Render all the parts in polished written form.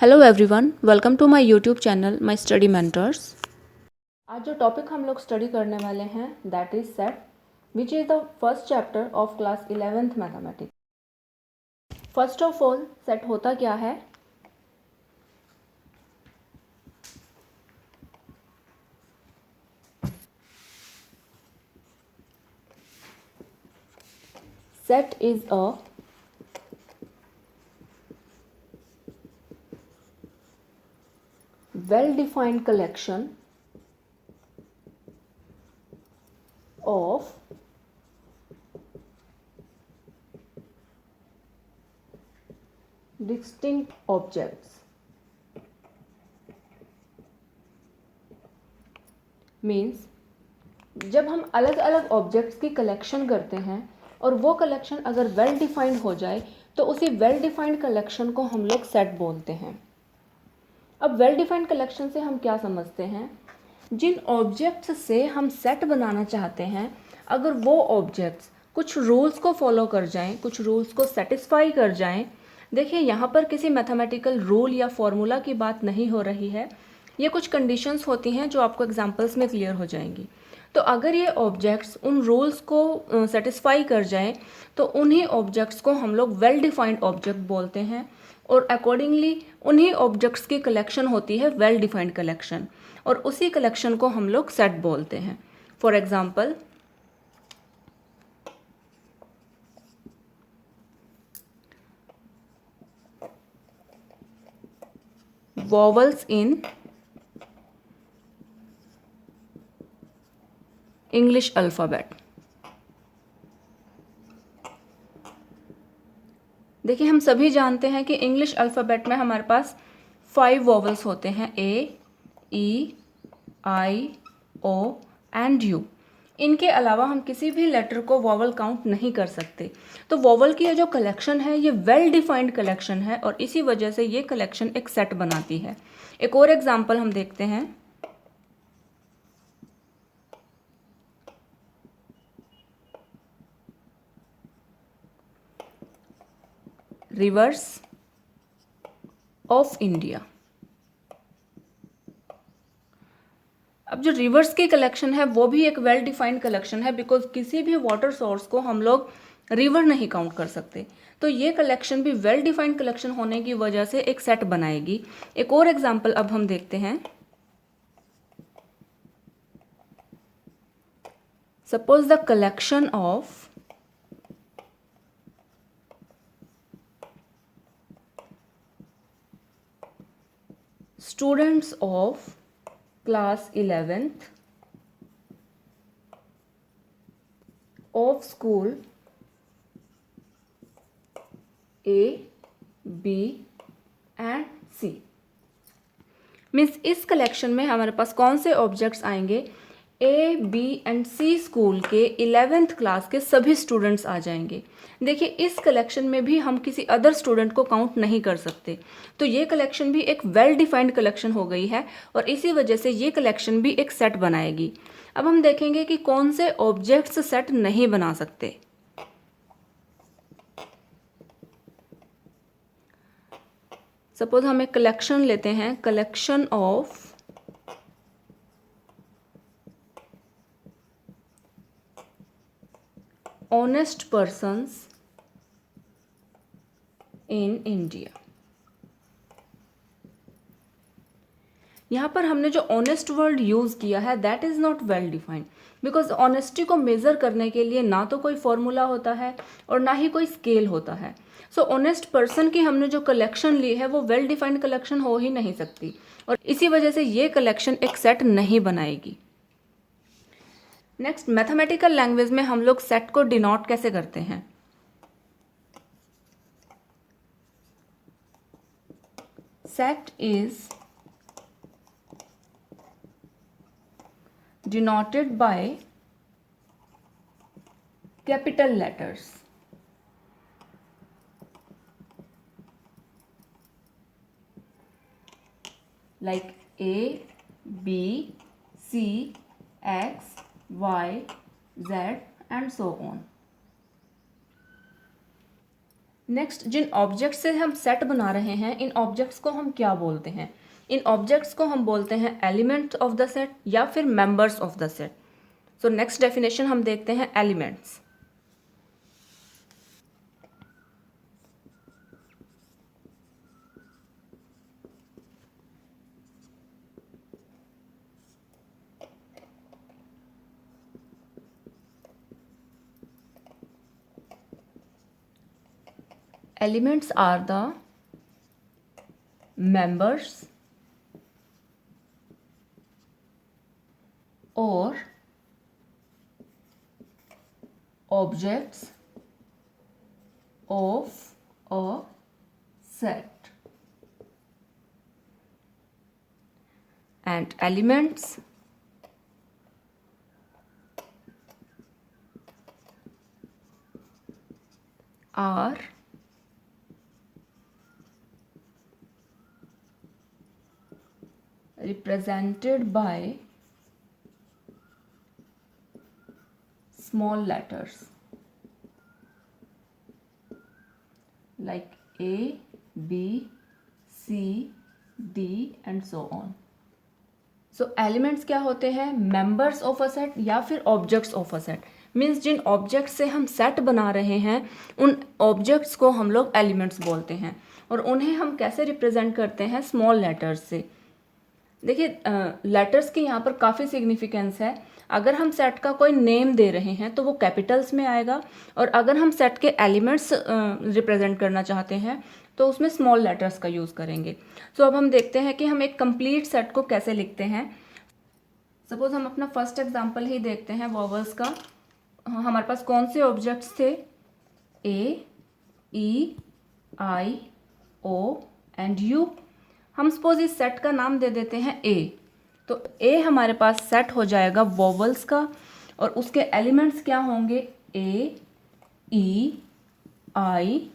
Hello everyone, welcome to my YouTube channel my study mentors. आज जो topic हम लोग स्टडी करने वाले हैं that is set, which is the first chapter of class 11th mathematics. First of all, set होता क्या है? Set is a well-defined collection of distinct objects. Means जब हम अलग अलग ऑब्जेक्ट्स की कलेक्शन करते हैं और वो कलेक्शन अगर वेल डिफाइंड हो जाए तो उसी वेल डिफाइंड कलेक्शन को हम लोग सेट बोलते हैं। अब वेल डिफाइंड कलेक्शन से हम क्या समझते हैं? जिन ऑब्जेक्ट्स से हम सेट बनाना चाहते हैं, अगर वो ऑब्जेक्ट्स कुछ रूल्स को फॉलो कर जाएं, कुछ रूल्स को सेटिस्फाई कर जाएं। देखिए, यहाँ पर किसी मैथमेटिकल रूल या फॉर्मूला की बात नहीं हो रही है, ये कुछ कंडीशंस होती हैं जो आपको एग्जांपल्स में क्लियर हो जाएंगी। तो अगर ये ऑब्जेक्ट्स उन रूल्स को सेटिस्फाई कर जाएं तो उन्हीं ऑब्जेक्ट्स को हम लोग वेल डिफाइंड ऑब्जेक्ट बोलते हैं और अकॉर्डिंगली उन्हीं ऑब्जेक्ट्स की कलेक्शन होती है वेल डिफाइंड कलेक्शन, और उसी कलेक्शन को हम लोग सेट बोलते हैं। For example, vowels in English alphabet. देखिए, हम सभी जानते हैं कि इंग्लिश अल्फ़ाबेट में हमारे पास 5 वॉवल्स होते हैं, ए, ई, आई, ओ एंड यू। इनके अलावा हम किसी भी लेटर को वॉवल काउंट नहीं कर सकते। तो वॉवल की ये जो कलेक्शन है ये वेल डिफाइंड कलेक्शन है और इसी वजह से ये कलेक्शन एक सेट बनाती है। एक और एग्जांपल हम देखते हैं। Reverse of India. अब जो रिवर्स की कलेक्शन है वो भी एक वेल डिफाइंड कलेक्शन है, बिकॉज किसी भी वाटर सोर्स को हम लोग रिवर नहीं काउंट कर सकते। तो ये कलेक्शन भी वेल डिफाइंड कलेक्शन होने की वजह से एक सेट बनाएगी। एक और एग्जांपल अब हम देखते हैं। Suppose the collection of students of class 11th of school A, B and C। Means इस कलेक्शन में हमारे पास कौन से ऑब्जेक्ट्स आएंगे? ए, बी एंड सी स्कूल के 11th क्लास के सभी स्टूडेंट्स आ जाएंगे। देखिए, इस कलेक्शन में भी हम किसी अदर स्टूडेंट को काउंट नहीं कर सकते। तो ये कलेक्शन भी एक वेल डिफाइंड कलेक्शन हो गई है और इसी वजह से ये कलेक्शन भी एक सेट बनाएगी। अब हम देखेंगे कि कौन से ऑब्जेक्ट्स सेट नहीं बना सकते। सपोज हम एक कलेक्शन लेते हैं, collection of honest persons in India. यहाँ पर हमने जो ऑनेस्ट वर्ड यूज़ किया है that is not well defined, because honesty को मेज़र करने के लिए ना तो कोई फॉर्मूला होता है और ना ही कोई स्केल होता है। सो ऑनेस्ट पर्सन की हमने जो कलेक्शन ली है वो वेल डिफाइंड कलेक्शन हो ही नहीं सकती और इसी वजह से ये कलेक्शन एक सेट नहीं बनाएगी। नेक्स्ट, मैथमेटिकल लैंग्वेज में हम लोग सेट को डिनोट कैसे करते हैं? Set is denoted by capital letters like A, B, C, X, Y, Z and so on. Next, जिन ऑब्जेक्ट से हम सेट बना रहे हैं, इन ऑब्जेक्ट्स को हम क्या बोलते हैं? इन ऑब्जेक्ट्स को हम बोलते हैं एलिमेंट्स ऑफ द सेट या फिर members of the set. So next definition हम देखते हैं elements. Elements are the members or objects of a set, and elements are represented by small letters like A, B, C, D and so on. So elements क्या होते हैं? Members of a set या फिर objects of a set. Means जिन objects से हम set बना रहे हैं उन ऑब्जेक्ट्स को हम लोग एलिमेंट्स बोलते हैं, और उन्हें हम कैसे रिप्रेजेंट करते हैं? स्मॉल लेटर्स से। देखिए, लेटर्स की यहाँ पर काफ़ी सिग्निफिकेंस है। अगर हम सेट का कोई नेम दे रहे हैं तो वो कैपिटल्स में आएगा, और अगर हम सेट के एलिमेंट्स रिप्रेजेंट करना चाहते हैं तो उसमें स्मॉल लेटर्स का यूज़ करेंगे। सो अब हम देखते हैं कि हम एक कंप्लीट सेट को कैसे लिखते हैं। सपोज हम अपना फर्स्ट एग्जांपल ही देखते हैं वॉवल्स का। हमारे पास कौन से ऑब्जेक्ट्स थे? ए, ई, आई, ओ एंड यू। हम सपोज इस सेट का नाम दे देते हैं ए, तो ए हमारे पास सेट हो जाएगा वॉवल्स का, और उसके एलिमेंट्स क्या होंगे? ए, ई, आई,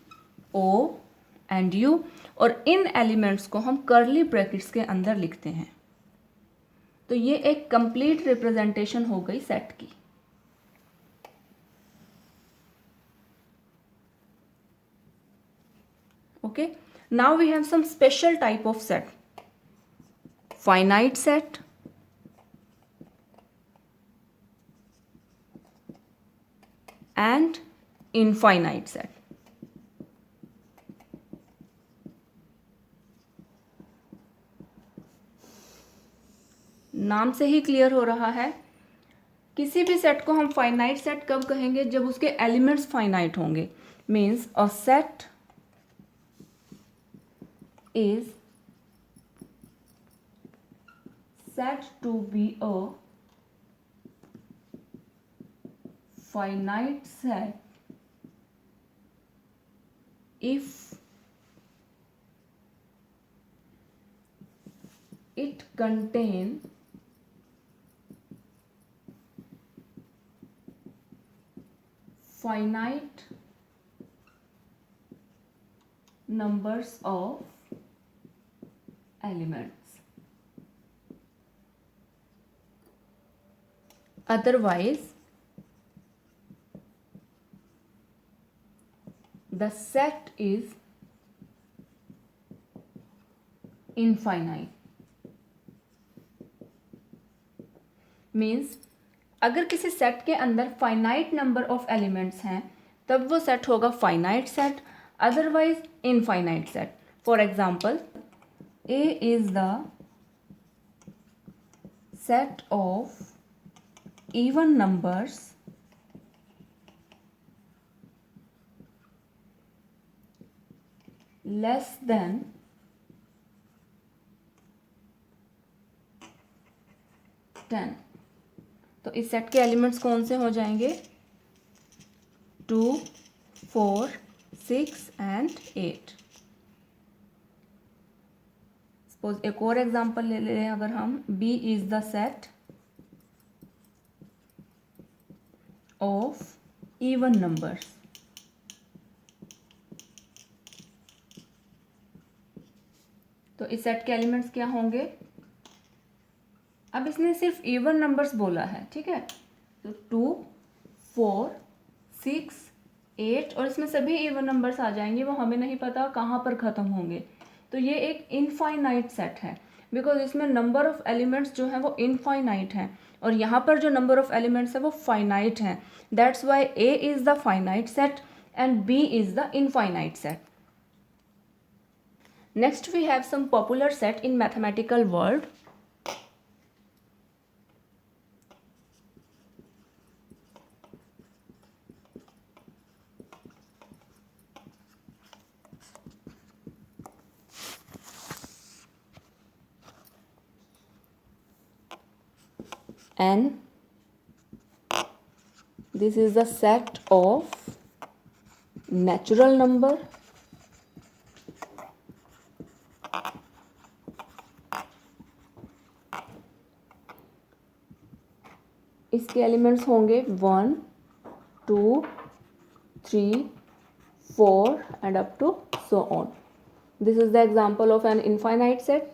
ओ एंड यू, और इन एलिमेंट्स को हम कर्ली ब्रैकेट्स के अंदर लिखते हैं। तो ये एक कंप्लीट रिप्रेजेंटेशन हो गई सेट की। Okay, now we have some special type of set: finite set, and infinite set. नाम से ही क्लियर हो रहा है, किसी भी सेट को हम फाइनाइट सेट कब कहेंगे? जब उसके एलिमेंट्स फाइनाइट होंगे। Means a set is said to be a finite set if it contains finite numbers of elements. Otherwise, the set is infinite. Means अगर किसी सेट के अंदर फाइनाइट नंबर ऑफ एलिमेंट्स हैं तब वो सेट होगा finite set, otherwise infinite set. For example, A is the set of even numbers less than 10। तो इस सेट के एलिमेंट्स कौन से हो जाएंगे? 2, 4, 6 एंड 8। सपोज एक और एग्जांपल ले लें अगर हम, B is the set of even numbers. तो इस सेट के एलिमेंट्स क्या होंगे? अब इसने सिर्फ इवन नंबर्स बोला है, ठीक है। तो 2, 4, 6, 8 और इसमें सभी इवन नंबर्स आ जाएंगे, वो हमें नहीं पता कहाँ पर ख़त्म होंगे। तो ये एक इनफाइनाइट सेट है बिकॉज इसमें नंबर ऑफ एलिमेंट्स जो हैं वो इनफाइनाइट हैं और यहाँ पर जो नंबर ऑफ एलिमेंट्स है वो फाइनाइट हैं। That's why A is the finite set and B is the infinite set. Next we have some popular set in mathematical world. N. This is the set of natural number इसके elements होंगे 1 2 3 4 and up to so on. This is the example of an infinite set.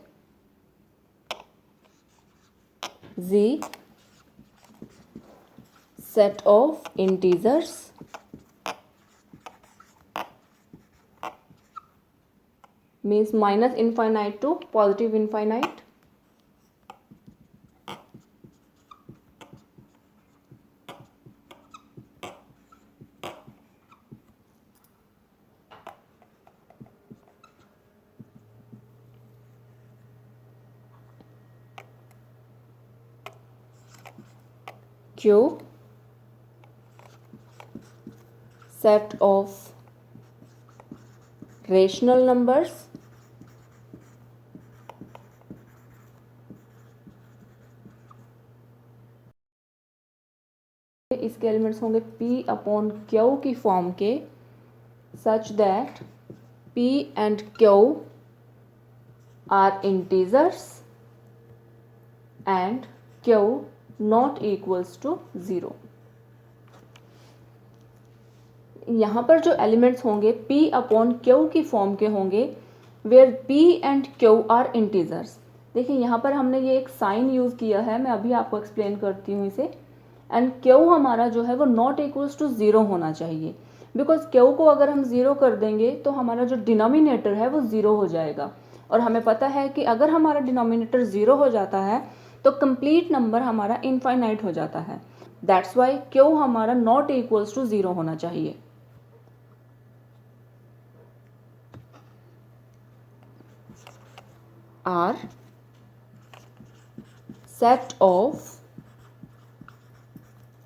Z, set of integers means minus infinite to positive infinite. Q, set of rational numbers इसके elements होंगे P upon Q की form के such that P and Q are integers and Q not equals to 0. यहाँ पर जो elements होंगे P upon Q की form के होंगे where P and Q are integers. देखिए यहाँ पर हमने ये एक साइन यूज़ किया है, मैं अभी आपको एक्सप्लेन करती हूँ इसे. एंड Q हमारा जो है वो नॉट इक्वल्स टू 0 होना चाहिए बिकॉज Q को अगर हम 0 कर देंगे तो हमारा जो डिनोमिनेटर है वो 0 हो जाएगा और हमें पता है कि अगर हमारा डिनोमिनेटर 0 हो जाता है तो कंप्लीट नंबर हमारा इनफाइनाइट हो जाता है. दैट्स वाई Q हमारा नॉट इक्वल्स टू 0 होना चाहिए. R, set of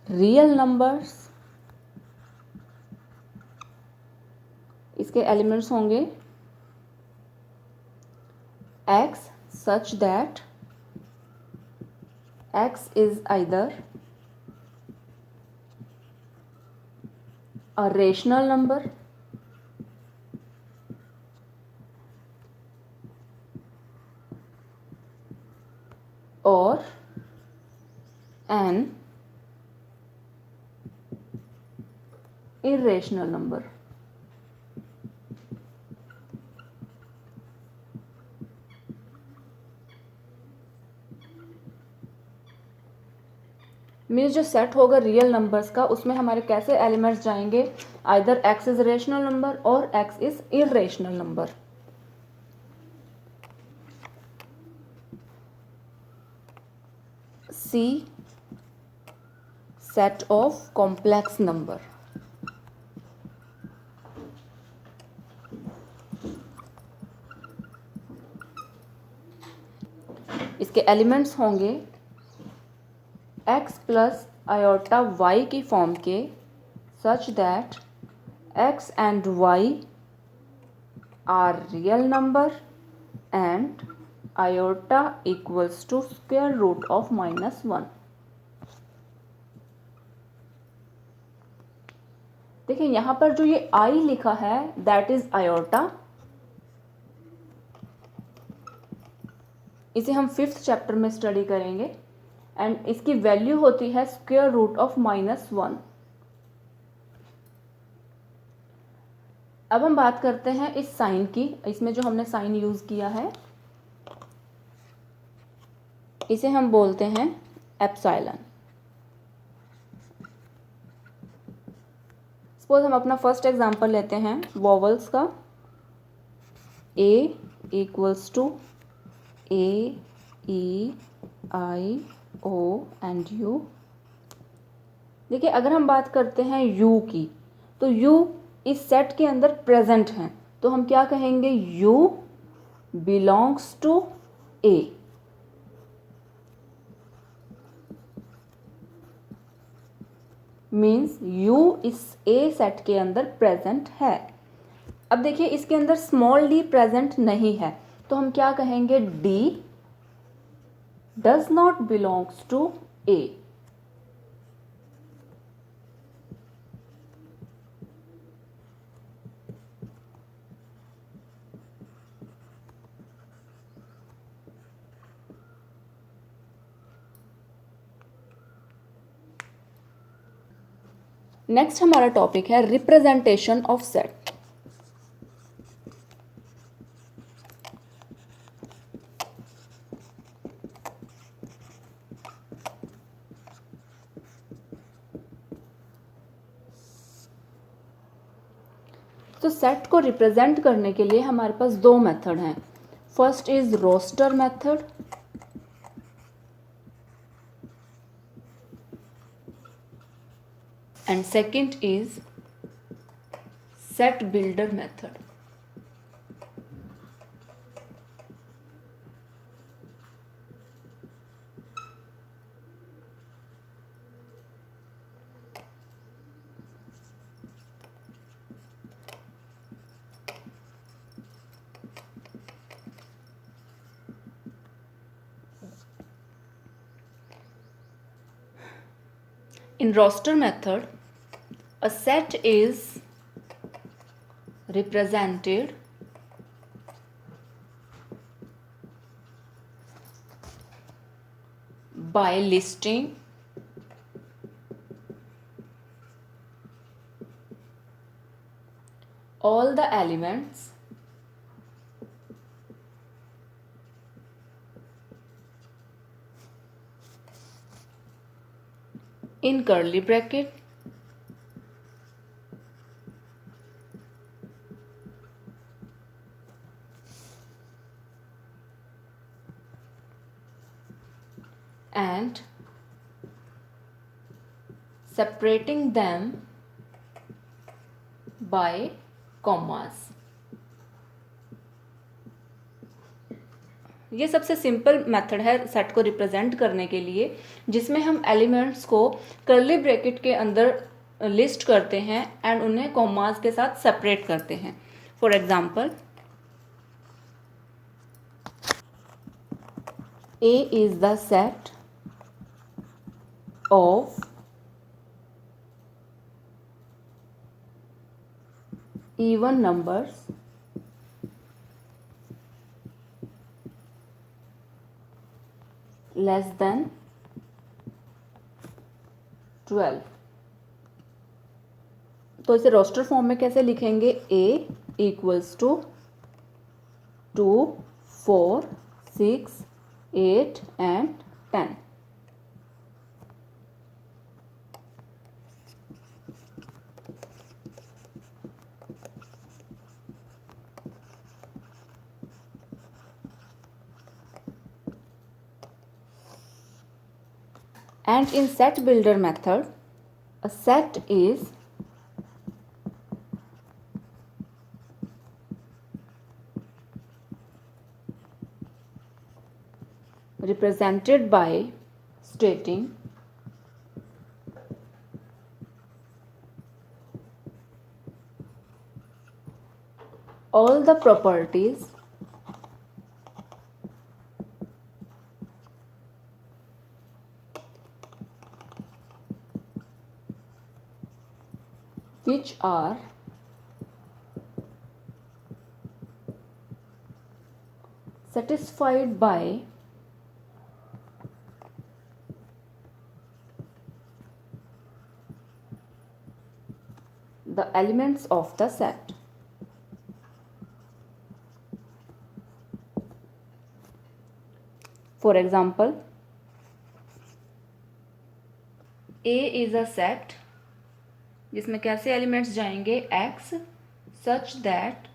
real numbers इसके एलिमेंट्स होंगे X such that X is either a rational number or an irrational number. Means जो सेट होगा रियल नंबर्स का उसमें हमारे कैसे एलिमेंट्स जाएंगे, either X is rational number और X is irrational number. C, set of complex number. इसके elements होंगे X प्लस आयोटा Y की फॉर्म के such that X and Y are real number and iota equals to square root of -1. देखिए यहाँ पर जो ये I लिखा है दैट इज आयोटा. इसे हम 5th चैप्टर में स्टडी करेंगे एंड इसकी वैल्यू होती है स्क्वायर रूट ऑफ -1. अब हम बात करते हैं इस साइन की. इसमें जो हमने साइन यूज किया है इसे हम बोलते हैं एप्सिलॉन. सपोज हम अपना फर्स्ट एग्जांपल लेते हैं वॉवल्स का। A equals to A E I O and U। देखिए अगर हम बात करते हैं U की, तो U इस सेट के अंदर प्रेजेंट हैं, तो हम क्या कहेंगे, U belongs to A। Means U इस A सेट के अंदर प्रेजेंट है। अब देखिए इसके अंदर स्मॉल d प्रेजेंट नहीं है, तो हम क्या कहेंगे, D does not belongs to A। Next हमारा टॉपिक है रिप्रेजेंटेशन ऑफ सेट। तो सेट को रिप्रेजेंट करने के लिए हमारे पास दो मेथड हैं। First is roster method and second is set builder method. In roster method, a set is represented by listing all the elements in curly bracket and separating them by commas। ये सबसे simple method है set को represent करने के लिए, जिसमें हम elements को कर्ली ब्रैकेट के अंदर लिस्ट करते हैं एंड उन्हें कॉमास के साथ सेपरेट करते हैं। For example, A is the set of even numbers less than 12। तो इसे रोस्टर फॉर्म में कैसे लिखेंगे, A equals to 2, 4, 6, 8 and 10। And in set builder method, a set is represented by stating all the properties which are satisfied by the elements of the set। For example, A is a set जिसमें कैसे elements जाएंगे, x such that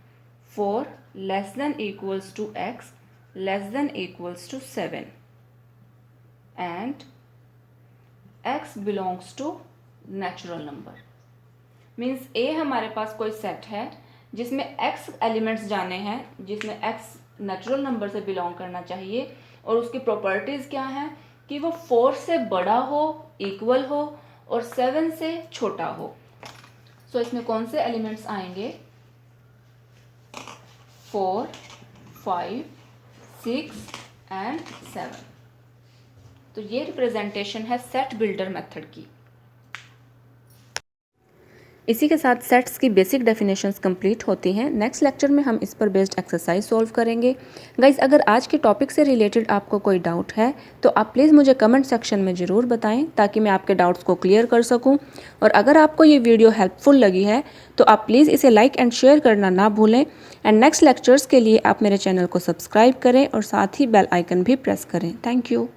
4 less than equals to x less than equals to 7 and x belongs to natural number. Means ए हमारे पास कोई set है जिसमें x elements जाने हैं, जिसमें x नेचुरल नंबर से बिलोंग करना चाहिए और उसकी प्रॉपर्टीज़ क्या हैं कि वो 4 से बड़ा हो, इक्वल हो और 7 से छोटा हो। सो इसमें कौन से एलिमेंट्स आएंगे, 4, 5, 6 एंड 7। तो ये रिप्रेजेंटेशन है सेट बिल्डर मेथड की। इसी के साथ सेट्स की बेसिक डेफिनेशंस कंप्लीट होती हैं। नेक्स्ट लेक्चर में हम इस पर बेस्ड एक्सरसाइज सॉल्व करेंगे। गाइज, अगर आज के टॉपिक से रिलेटेड आपको कोई डाउट है तो आप प्लीज़ मुझे कमेंट सेक्शन में ज़रूर बताएं ताकि मैं आपके डाउट्स को क्लियर कर सकूं। और अगर आपको ये वीडियो हेल्पफुल लगी है तो आप प्लीज़ इसे लाइक एंड शेयर करना ना भूलें। एंड नेक्स्ट लेक्चर्स के लिए आप मेरे चैनल को सब्सक्राइब करें और साथ ही बेल आइकन भी प्रेस करें। Thank you.